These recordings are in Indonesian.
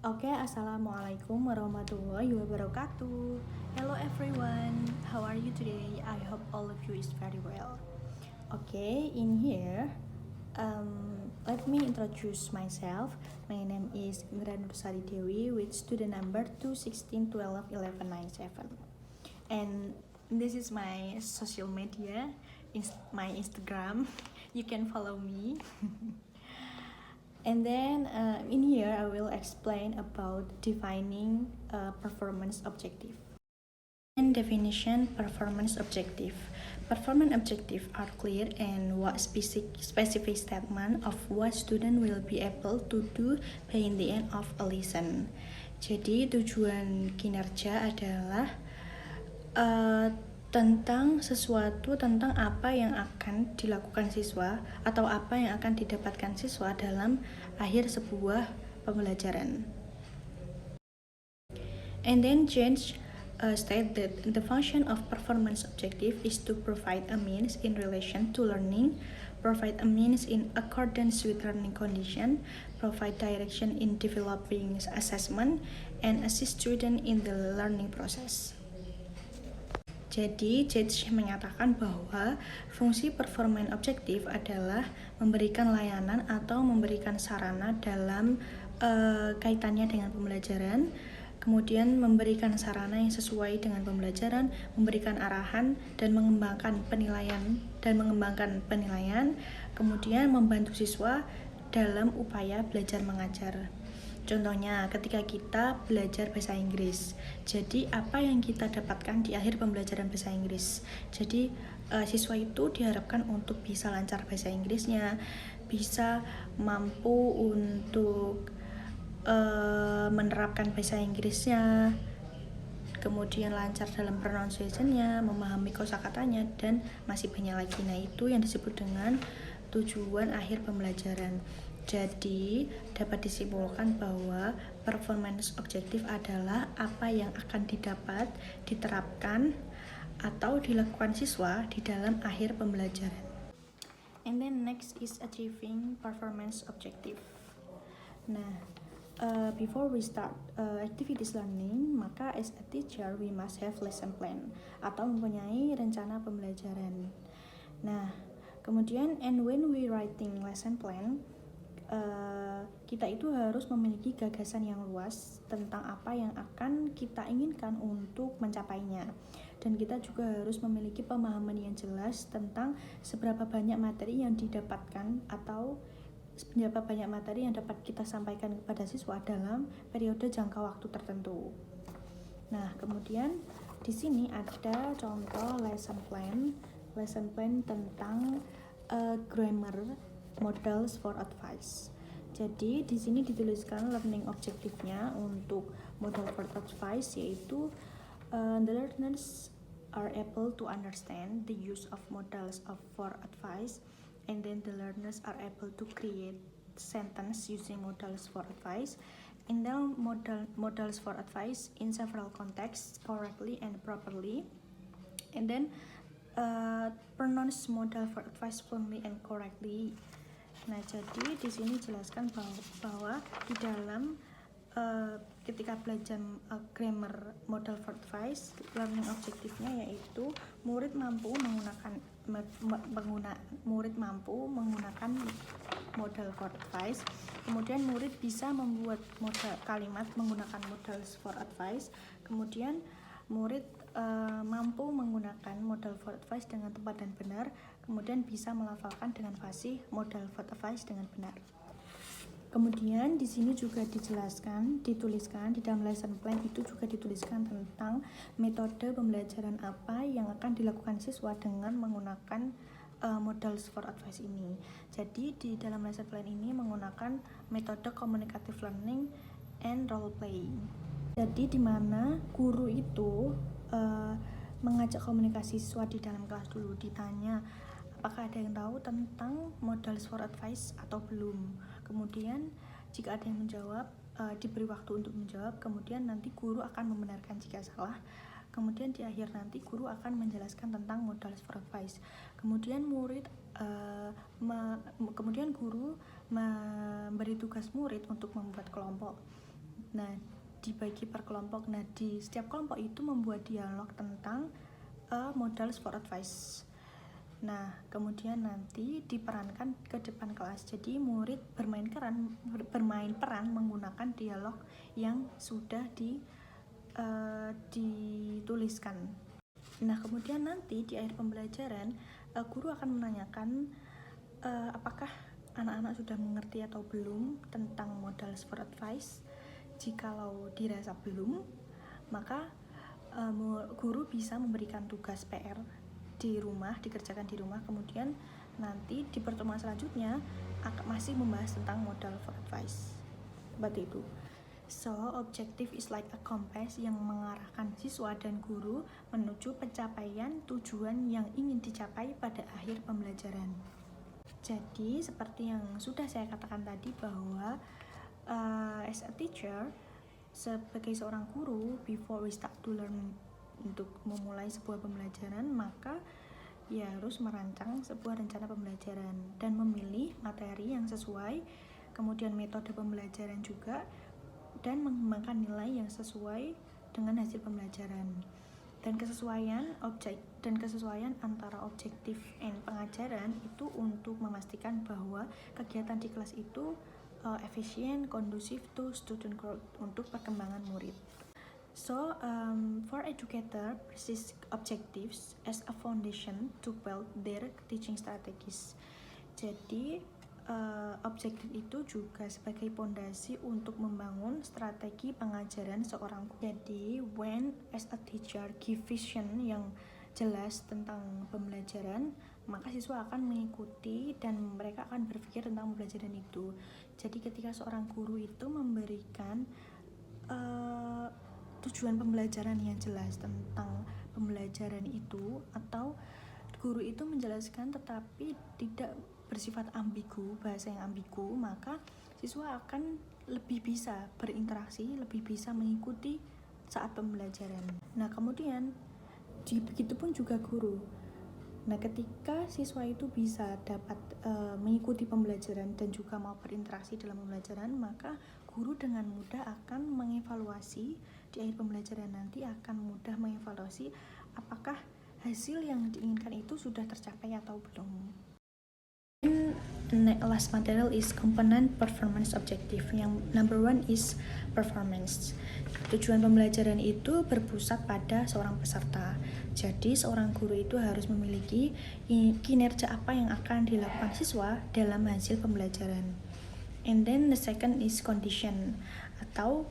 Oke, assalamualaikum warahmatullahi wabarakatuh. Hello everyone, how are you today? I hope all of you is very well. Okay, in here, let me introduce myself. My name is Indra Nursari Dewi with student number 216121197. And this is my social media, my Instagram. You can follow me. And then in here I will explain about defining performance objective. And definition performance objective. Performance objective are clear and what specific statement of what student will be able to do by the end of a lesson. Jadi tujuan kinerja adalah tentang sesuatu, tentang apa yang akan dilakukan siswa atau apa yang akan didapatkan siswa dalam akhir sebuah pembelajaran. And then change state that the function of performance objective is to provide a means in relation to learning, provide a means in accordance with learning condition, provide direction in developing assessment, and assist student in the learning process. Jadi, Judge menyatakan bahwa fungsi performance objektif adalah memberikan layanan atau memberikan sarana dalam kaitannya dengan pembelajaran, kemudian memberikan sarana yang sesuai dengan pembelajaran, memberikan arahan dan mengembangkan penilaian, kemudian membantu siswa dalam upaya belajar mengajar. Contohnya, ketika kita belajar bahasa Inggris, jadi apa yang kita dapatkan di akhir pembelajaran bahasa Inggris? Jadi, siswa itu diharapkan untuk bisa lancar bahasa Inggrisnya, bisa mampu untuk menerapkan bahasa Inggrisnya, kemudian lancar dalam pronunciation-nya, memahami kosakatanya, dan masih banyak lagi. Nah, itu yang disebut dengan tujuan akhir pembelajaran. Jadi, dapat disimpulkan bahwa performance objektif adalah apa yang akan didapat, diterapkan, atau dilakukan siswa di dalam akhir pembelajaran. And then next is achieving performance objective. Nah, before we start activities learning, maka as a teacher we must have lesson plan atau mempunyai rencana pembelajaran. Nah, kemudian and when we writing lesson plan, kita itu harus memiliki gagasan yang luas tentang apa yang akan kita inginkan untuk mencapainya, dan kita juga harus memiliki pemahaman yang jelas tentang seberapa banyak materi yang didapatkan atau seberapa banyak materi yang dapat kita sampaikan kepada siswa dalam periode jangka waktu tertentu. Nah, kemudian di sini ada contoh lesson plan tentang grammar models for advice. Jadi di sini dituliskan learning objektifnya untuk model for advice, yaitu the learners are able to understand the use of models for advice, and then the learners are able to create sentence using models for advice, and then models for advice in several contexts correctly and properly, and then pronounce model for advice fluently and correctly. Nah, jadi di sini jelaskan bahwa di dalam ketika belajar grammar model for advice, learning objektifnya yaitu murid mampu menggunakan model for advice. Kemudian murid bisa membuat model kalimat menggunakan models for advice. Kemudian murid mampu menggunakan model for advice dengan tepat dan benar. Kemudian bisa melafalkan dengan fasih model for advice dengan benar. Kemudian di sini juga dituliskan di dalam lesson plan itu juga dituliskan tentang metode pembelajaran apa yang akan dilakukan siswa dengan menggunakan models for advice ini. Jadi di dalam lesson plan ini menggunakan metode communicative learning and role playing. Jadi di mana guru itu mengajak komunikasi siswa di dalam kelas dulu, ditanya apakah ada yang tahu tentang models for advice atau belum. Kemudian jika ada yang menjawab, diberi waktu untuk menjawab. Kemudian nanti guru akan membenarkan jika salah. Kemudian di akhir nanti guru akan menjelaskan tentang models for advice. Kemudian kemudian guru memberi tugas murid untuk membuat kelompok. Nah, dibagi per kelompok. Nah, di setiap kelompok itu membuat dialog tentang modals for advice. Nah, kemudian nanti diperankan ke depan kelas. Jadi murid bermain peran menggunakan dialog yang sudah dituliskan. Nah, kemudian nanti di akhir pembelajaran guru akan menanyakan apakah anak-anak sudah mengerti atau belum tentang modals for advice. Jikalau dirasa belum, maka guru bisa memberikan tugas PR di rumah, dikerjakan di rumah. Kemudian nanti di pertemuan selanjutnya masih membahas tentang modal for advice. Seperti itu. So, objective is like a compass yang mengarahkan siswa dan guru menuju pencapaian tujuan yang ingin dicapai pada akhir pembelajaran. Jadi, seperti yang sudah saya katakan tadi bahwa as a teacher, sebagai seorang guru, before we start to learn, untuk memulai sebuah pembelajaran, maka ya harus merancang sebuah rencana pembelajaran dan memilih materi yang sesuai, kemudian metode pembelajaran juga, dan mengembangkan nilai yang sesuai dengan hasil pembelajaran. Dan kesesuaian antara objektif dan pengajaran itu untuk memastikan bahwa kegiatan di kelas itu efisien, kondusif to student growth, untuk perkembangan murid. So, for educator, persist objectives as a foundation to build their teaching strategies. Jadi, objektif itu juga sebagai fondasi untuk membangun strategi pengajaran seorang guru. Jadi, when as a teacher give vision yang jelas tentang pembelajaran, maka siswa akan mengikuti dan mereka akan berpikir tentang pembelajaran itu. Jadi ketika seorang guru itu memberikan tujuan pembelajaran yang jelas tentang pembelajaran itu, atau guru itu menjelaskan tetapi tidak bersifat ambigu, bahasa yang ambigu, maka siswa akan lebih bisa berinteraksi, lebih bisa mengikuti saat pembelajaran. Nah, kemudian begitupun juga guru. Nah, ketika siswa itu bisa dapat mengikuti pembelajaran dan juga mau berinteraksi dalam pembelajaran, maka guru dengan mudah akan mengevaluasi di akhir pembelajaran nanti, akan mudah mengevaluasi apakah hasil yang diinginkan itu sudah tercapai atau belum. Last material is component performance objective. Yang number 1 is performance. Tujuan pembelajaran itu berpusat pada seorang peserta. Jadi seorang guru itu harus memiliki kinerja apa yang akan dilakukan siswa dalam hasil pembelajaran. And then the second is condition, atau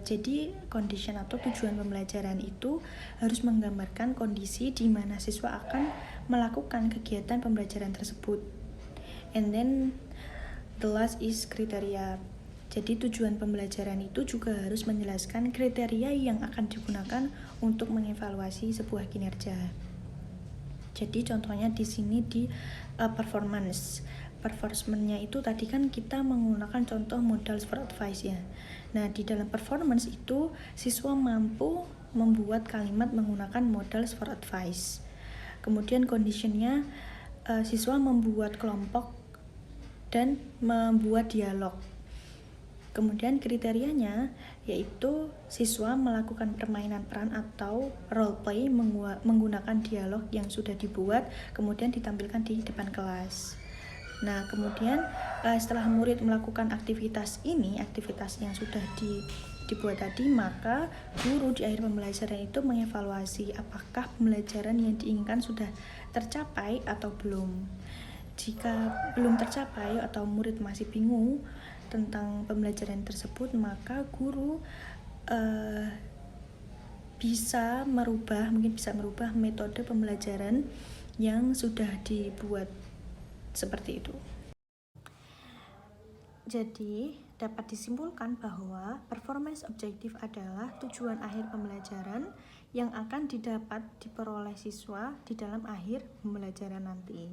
jadi condition atau tujuan pembelajaran itu harus menggambarkan kondisi di mana siswa akan melakukan kegiatan pembelajaran tersebut. And then the last is kriteria. Jadi tujuan pembelajaran itu juga harus menjelaskan kriteria yang akan digunakan untuk mengevaluasi sebuah kinerja. Jadi contohnya di sini di performance. Performance-nya itu tadi kan kita menggunakan contoh modals for advice ya. Nah, di dalam performance itu siswa mampu membuat kalimat menggunakan modals for advice. Kemudian condition-nya siswa membuat kelompok dan membuat dialog. Kemudian kriterianya yaitu siswa melakukan permainan peran atau role play menggunakan dialog yang sudah dibuat kemudian ditampilkan di depan kelas. Nah, kemudian setelah murid melakukan aktivitas yang sudah dibuat tadi, maka guru di akhir pembelajaran itu mengevaluasi apakah pembelajaran yang diinginkan sudah tercapai atau belum. Jika belum tercapai atau murid masih bingung tentang pembelajaran tersebut, maka guru bisa merubah metode pembelajaran yang sudah dibuat seperti itu. Jadi dapat disimpulkan bahwa performance objektif adalah tujuan akhir pembelajaran yang akan diperoleh siswa di dalam akhir pembelajaran nanti.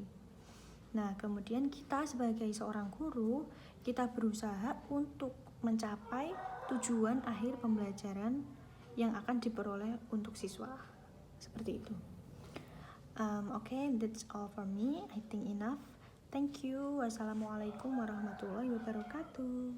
Nah, kemudian kita sebagai seorang guru, kita berusaha untuk mencapai tujuan akhir pembelajaran yang akan diperoleh untuk siswa. Seperti itu. Okay, that's all for me. I think enough. Thank you. Wassalamualaikum warahmatullahi wabarakatuh.